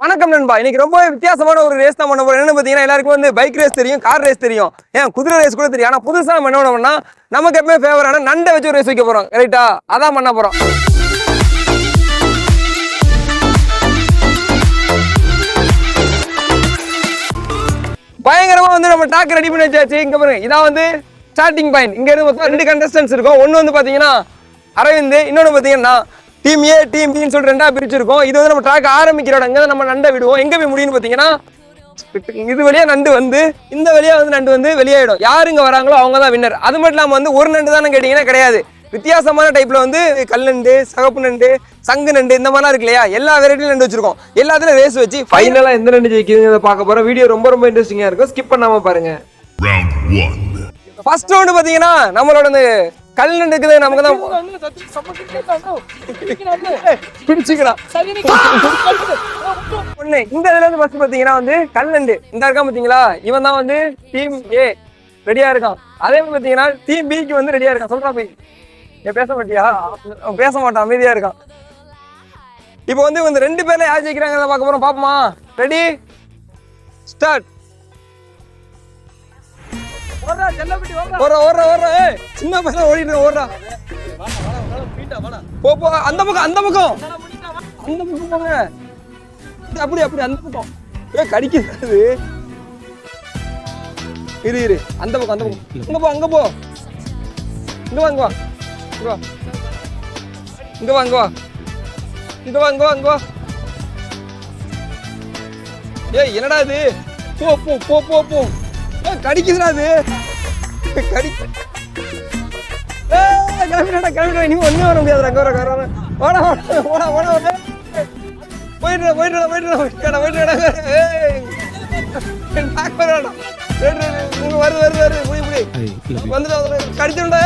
வணக்கம் நண்பா. இன்னைக்கு ரொம்ப வித்தியாசமான ஒரு ரேஸ் தான் பண்ண போறோம். என்னன்னு பாத்தீங்கன்னா எல்லாருக்கும் வந்து பைக் ரேஸ் தெரியும், கார் ரேஸ் தெரியும், ஏன் குதிரை ரேஸ் கூட தெரியும். ஆனா புதுசா நம்ம என்ன பண்ணோம்னா நமக்கு எப்பவுமே ஃபேவரான நண்டை வச்சு ஒரு ரேஸ் வைக்க போறோம். ரைட்டா? அதான் பண்ண போறோம். பயங்கரமா வந்து நம்ம டாக் ரெடி பண்ணி வச்சாச்சு. இங்க பாருங்க, இதான் வந்து ஸ்டார்டிங் பாயிண்ட். இங்க இருந்து மொத்தம் 2 கண்டஸ்டன்ஸ் இருக்கும். ஒன்னு வந்து பாத்தீங்கன்னா அரவிந்த், இன்னொன்னு பாத்தீங்கன்னா டீம் ஏ டீம் பின்னு சொல்லிட்டு 2ஆ பிரிச்சிருக்கோம். இது வந்து நம்ம ட்ராக் ஆரம்பிக்கிற இடம். இங்க நம்ம நண்டை விடுவோம். எங்க போய் முடியும்னு பாத்தீங்கன்னா இது வழியா நண்டு வந்து இந்த வழியா வந்து நண்டு வந்து வெளியாயிடும். யாரு இங்க வராங்களோ அவங்க தான் வின்னர். அது மட்டும் இல்லாம வந்து ஒரு நண்டு தானே கேட்டீங்கன்னா கிடையாது. வித்தியாசமான டைப்ல வந்து கல் நண்டு, சகப்பு நண்டு, சங்கு நண்டு இந்த மாதிரிலாம் இருக்கு இல்லையா, எல்லா வெரைட்டியும் நண்டு வச்சிருக்கோம். எல்லாத்துலயும் ரேஸ் வச்சு ஃபைனலா எந்த நண்டு ஜெயிக்குதுன்னு பார்க்க போறோம். வீடியோ ரொம்ப ரொம்ப இன்ட்ரெஸ்டிங்கா இருக்கும். ஸ்கிப் பண்ணாம பாருங்க. ஃபர்ஸ்ட் ரவுண்ட் பாத்தீங்கன்னா நம்மளோட இந்த கல் நண்டுக்குது நமக்கு தான் பிடிச்சிக்கலாம். ஒண்ணு இந்த இதுல இருந்து ஃபர்ஸ்ட் பாத்தீங்கன்னா வந்து கல் நண்டு இந்த இருக்கான் பாத்தீங்களா, இவன் தான் வந்து டீம் ஏ ரெடியா இருக்கான். அதே மாதிரி பாத்தீங்கன்னா டீம் பிக்கு வந்து ரெடியா இருக்கான். சொல்றா போய் ஏன் பேச மாட்டியா? பேச மாட்டான், அமைதியா இருக்கான். இப்போ வந்து இந்த 2 பேர்ல யார் ஜெயிக்கிறாங்க பார்க்க போறோம். பாப்போமா? Ready start. ஓடுறா செல்லப்பட்டி, ஓடுறா ஓடுறா ஓடுறா. சின்ன பையன் ஓடிட்டு ஓடுறா. போ போ, அந்த பக்கம் அந்த பக்கம் அந்த பக்கம் போங்க. அப்படி அப்படி அந்த பக்கம். கடிக்கிறது. இரு இரு, அந்த பக்கம் அந்த பக்கம். இங்க போ அங்க போ. இங்க வா இங்க வா இங்க வா இங்க வா இங்க வா இங்க வா இங்க வா இங்க வா. ஏய் என்னடா இது? போ போ போ போ போ. கடிக்குதுடா அது. கிளம்பிடா நீ ஒன்னும் வர முடியாதுடா. ஓட ஓட ஓட ஓட போயிட்டு போயிட்டு போயிட்டு போயிட்டு வருது வருது வருது. புடி புடி வந்துட்டு கடிச்சுடா.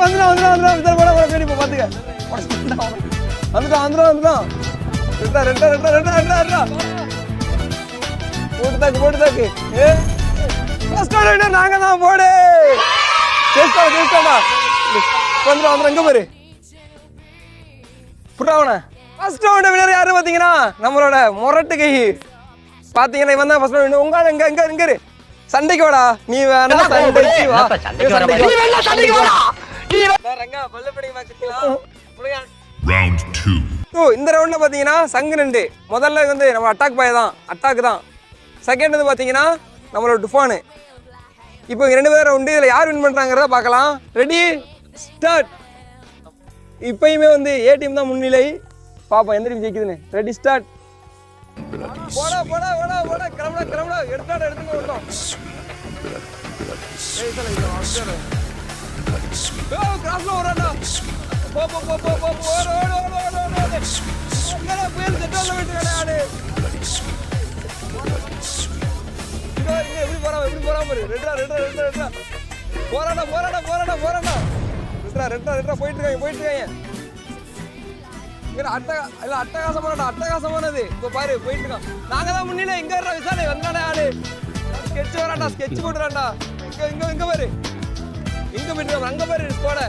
வந்துடா வந்துடா வந்துடா போட போட பேடி பாத்துக்க. வந்துட்டான் வந்துடும் வந்துடும். ரெண்டா ரெண்டா ரெண்டா ரெண்டா ரெண்டா ரெண்டா போட்டு தாக்கு போட்டு தாக்கு. நாங்க தான் போடு. வந்துடும் வந்துடும். எங்க பாரு புறாவன. ஃபர்ஸ்ட் ரவுண்ட் வின்னர் யாரு பாத்தீங்கன்னா நம்மளோட முரட்டு கை. பாத்தீங்கன்னா இவன் தான் ஃபர்ஸ்ட் ரவுண்ட். உங்க எங்க எங்க எங்க சண்டைக்கு வாடா. நீ வேணா சண்டைக்கு வா. சண்டைக்கு வாடா. ரங்கா பல்லப்படி மாத்திக்கலாம். ரவுண்ட் 2. இந்த ரவுண்ட்ல பாத்தீங்கன்னா சங்கு நண்டு. முதல்ல வந்து நம்ம அட்டாக் பாய் தான், அட்டாக் தான். செகண்ட் வந்து பாத்தீங்கன்னா நம்மளோட டுஃபானு. இப்போ 2 பேர் ரவுண்டு. இதில் யார் வின் பண்ணுறாங்கிறத பார்க்கலாம். Ready start. இப்பயுமே வந்து ஏ டீம் தான் முன்னிலை. பார்ப்போம் எந்த டீம் ஜெயிக்குதுன்னு. Ready start. போடா போடா போடா போடா. கிளம்புடா கிளம்புடா. எடுத்தாடா எடுத்துங்க ஓட்டோம். கிராஸ்ல ஓடாடா. போ போ போ போ போ ஓடு ஓடு ஓடு ஓடு ஓடு. என்னடா பேர் செட்டால விட்டுடா ஆடு. எப்படி போறா எப்படி போறா பாரு. ரெண்டா ரெண்டா ரெண்டா ரெண்டா போராடா போராடா போராடா போராடா. ரெண்டா ரெண்டா ரெண்டா போயிட்டு இருக்காங்க போயிட்டு இருக்காங்க. அட்டகாசமானடா அட்டகாசமானது. இப்போ பாரு போயிட்டு இருக்கான். நாங்க தான் முன்னில. இங்க வர்ற விசாரணை வந்தானே ஆளு. ஸ்கெட்ச் வராண்டா ஸ்கெட்ச் போட்டுறாண்டா. இங்க இங்க இங்க பாரு இங்க போயிட்டு அங்க பாரு போட.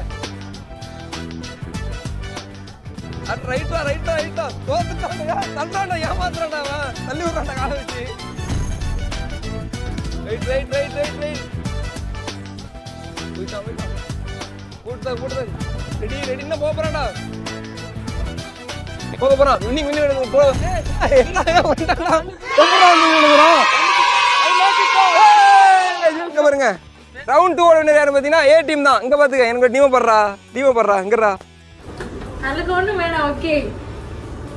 ரைட்டா ரைட்டா ரைட்டா. தோத்துட்டாண்டா தள்ளாண்டா ஏமாத்துறாண்டா. அவன் தள்ளி விடுறாண்டா காலை வச்சு. Right right right right right. போயிட்டா போயிட்டா. போட்டுதா போட்டுதா. ரெடி ரெடின்னா போறான்டா. போக போறான். வின்னிங் வின்னிங் எடுத்து போ. என்ன பண்ணடா? எப்படா வந்து விழுகுறான்? இங்க பாருங்க. ரவுண்ட் 2 ஓட வின்னர் யாரு பாத்தீங்கன்னா ஏ டீம் தான். இங்க பாத்துக்க. எனக்கு டீம் பண்றா டீம் பண்றா. இங்கடா. அதுக்கு ஒண்ணு வேணாம். ஓகே.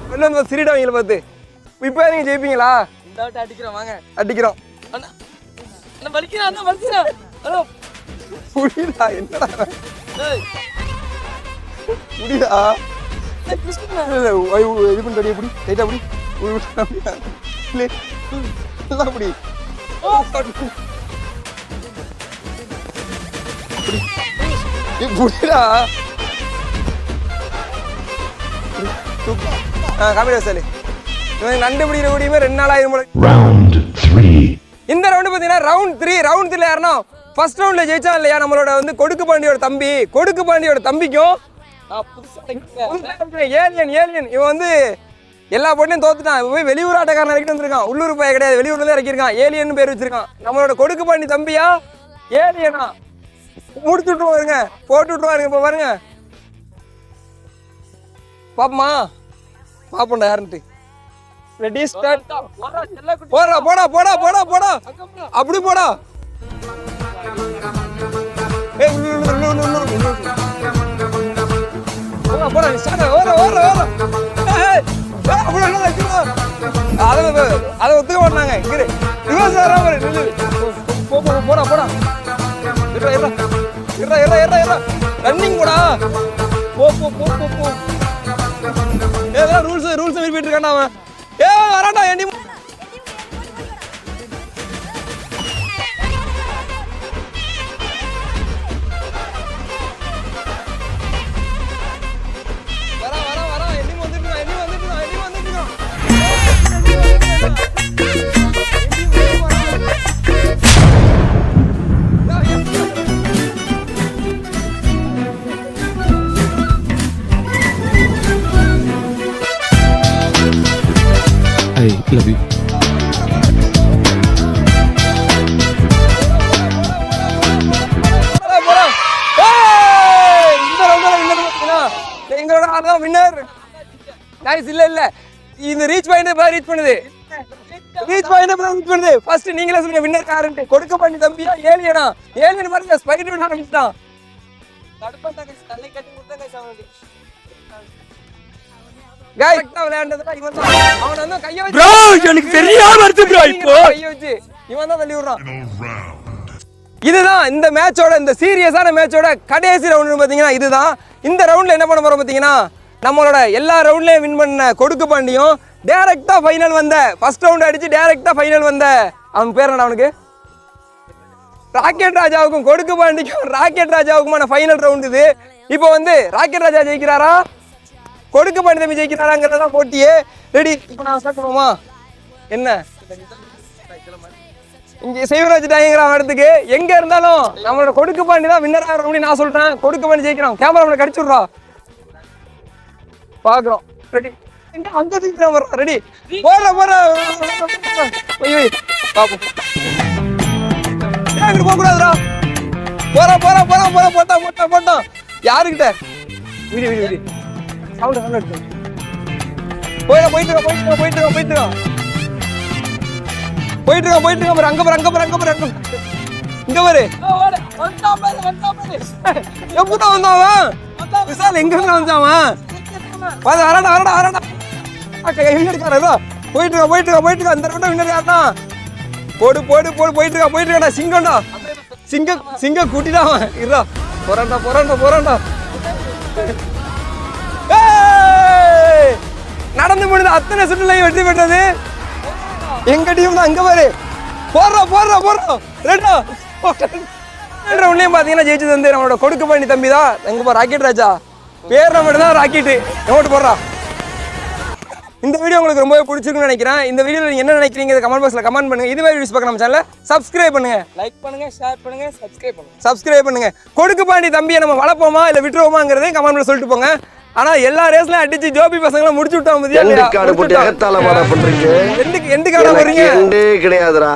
வெளில வந்து சிரிடா இவங்கள பார்த்து. இப்போ நீங்க ஜெயிப்பீங்களா? இந்த வாட்டி அடிக்கிறோம் வாங்க. அடிக்கிறோம். அண்ணா அண்ணா வலிக்கிறா அண்ணா வலிக்கிறா. ஹலோ புடிடா. என்னடா டேய் புடிடா. இது பண்ணி புடி டைட்டா புடி. நல்லா புடி. புடிடா. காமெடியா சாலு. இவன் நண்டு பிடிக்கிற கூடியுமே 2 நாள் ஆயிரும் போல. ரவுண்ட் 3. இந்த ரவுண்ட் பாத்தீங்கன்னா ரவுண்ட் 3. ரவுண்ட் 3ல யாருன்னா ஃபர்ஸ்ட் ரவுண்ட்ல ஜெயிச்சா இல்லையா நம்மளோட வந்து கொடுக்கு பாண்டியோட தம்பி. கொடுக்கு பாண்டியோட தம்பிக்கும் ஏலியன் ஏலியன் இவன் வந்து எல்லா போட்டிலையும் தோத்துட்டான். போய் வெளியூர் ஆட்டக்காரன் இறக்கிட்டு வந்திருக்கான். உள்ளூர் பைய கிடையாது, வெளியூர்ல இறக்கிருக்கான். ஏலியன் பேர் வச்சிருக்கான். நம்மளோட கொடுக்கு பண்ணி தம்பியா ஏலியனா முடிச்சு விட்டுருவாருங்க, போட்டு விட்டுருவாருங்க. இப்ப பாருங்க பாப்பமா, பாப்போண்டா யாருன்ட்டு. Ready start. போடா போடா போடா போடா போடா, அப்படி போடா. ஏய் போடா போடா, ஸ்டார்ட். ஓர ஓர ஓர. ஏய் அப்படி என்ன வைக்கிறா? அதை ஒத்துக்க மாட்டாங்க. இங்க ரிவர்ஸ் வராம போடா போடா. இருடா இருடா இருடா இருடா இருடா இருடா. ரன்னிங் போடா. போ போ போ போ போ. ஏதா ரூல்ஸ் மீறி போயிட்டு இருக்கான்டா அவன். வரான்டா எண்டி. I love you. எங்களோட ஆதான் வின்னர். நைஸ். இல்ல இந்த ரீச் பாயிண்ட் ரீச் பண்ணுது. ரீச் பாயிண்ட் ரீச் பண்ணுது. ஃபர்ஸ்ட் நீங்களே சொல்லுங்க வின்னர் யாருன்னு. கொடுக்க பண்ணி தம்பியா ஏலியனா? ஏலியன் மாதிரி ஸ்பைடர் விட ஆரம்பிச்சிட்டான். தடுப்பா கைஸ், தலை கட்டி கொடுத்தா கைஸ் அவனுக்கு. गाइस விளையாண்டதுல இவன் தான். அவன் வந்து கைய வச்சு bro எனக்கு தெரியாம வருது bro. இப்போ கைய வச்சு இவன் தான் தள்ளி விடுறான். இதுதான் இந்த மேட்சோட, இந்த சீரியஸான மேட்சோட கடைசி ரவுண்ட் பாத்தீங்கன்னா இதுதான். இந்த ரவுண்ட்ல என்ன பண்ண போறோம் பாத்தீங்கன்னா, நம்மளோட எல்லா ரவுண்ட்லயும் வின் பண்ண கொடுக்கு பாண்டியும் டைரக்டா ஃபைனல் வந்த, ஃபர்ஸ்ட் ரவுண்ட் அடிச்சு டைரக்டா ஃபைனல் வந்த அவன் பேர் என்ன அவனுக்கு, ராக்கெட் ராஜாவுக்கும் கொடுக்கு பாண்டிக்கும் ராக்கெட் ராஜாவுக்குமான ஃபைனல் ரவுண்ட் இது. இப்போ வந்து ராக்கெட் ராஜா ஜெயிக்கிறாரா கொடுக்கு பண்ணி தம்பி ஜெயிக்கிறாங்கிறதான் போட்டியே. ரெடி? இப்போ நான் ஸ்டார்ட் பண்ணுவோமா? என்ன இங்க செய்வராஜ் டாயிங்கிறான் இடத்துக்கு. எங்க இருந்தாலும் நம்மளோட கொடுக்கு பாண்டி தான் வின்னர் ஆகிறோம் நான் சொல்றேன். கொடுக்கு பாண்டி ஜெயிக்கிறோம். கேமரா கடிச்சு விட்றா, பாக்குறோம். ரெடி? அங்க ஜெயிக்கிறோம். ரெடி? போற போற பாப்போம். ஏன் போக கூடாதுடா? போற போற போற போற போட்டா போட்டா போட்டோம். யாருக்கிட்ட video video video sound sound எடுத்து போயிட்டு போயிட்டு போயிட்டு போயிட்டு போயிட்டு போயிட்டு போயிட்டு பாரு. அங்க பாரு அங்க பாரு அங்க பாரு அங்க இங்க பாரு. எப்பதான் வந்தாவன் விசால்? எங்க இருந்து வந்தாவன்? வரடா வரடா வரடா. எடுக்காரா? போயிட்டு போயிட்டு போயிட்டு அந்த ரவுண்ட வின்னர் யாருடா? போடு போடு போடு போயிட்டு போயிட்டு இருக்கா. சிங்கம்டா, சிங்க கூட்டிடா அவன். இருடா போறான்டா போறான்டா போறான்டா. நடந்து முடிஞ்ச அத்தனை சுற்றுலையும் வெற்றி பெற்றது எங்க டீம் தான். அங்க பாரு போடுறோம் போடுறோம் போடுறோம். ரெண்டா ரவுண்ட்லயும் பாத்தீங்கன்னா ஜெயிச்சு தந்து நம்மளோட கொடுக்கு பண்ணி தம்பி தான். எங்க போ ராக்கெட் ராஜா பேர் மட்டும் தான் ராக்கெட்டு. எமோட்டு போடுறா. இந்த வீடியோ உங்களுக்கு ரொம்பவே பிடிச்சிருக்குன்னு நினைக்கிறேன். இந்த வீடியோவில் நீங்கள் என்ன நினைக்கிறீங்க கமெண்ட் பாக்ஸில் கமெண்ட் பண்ணுங்க. இது மாதிரி வீடியோஸ் பார்க்க நம்ம சேனலை சப்ஸ்கிரைப் பண்ணுங்க, லைக் பண்ணுங்க, ஷேர் பண்ணுங்க, சப்ஸ்கிரைப் பண்ணுங்க. கொடுக்கு பாண்டி தம்பியை நம்ம வளர்ப்போமா இல்லை விட்டுருவோமாங்கிறதையும் கமெண்ட்ல சொல்லிட்டு போங்க. ஆனா எல்லா ரேஸ்லயும் அடிச்சு ஜோபி பசங்களை முடிச்சு விட்டோம். எண்டு காடு போட்டு அகத்தால மாடா பண்றீங்க. எண்டு காடா போறீங்க? கிடையாதுடா.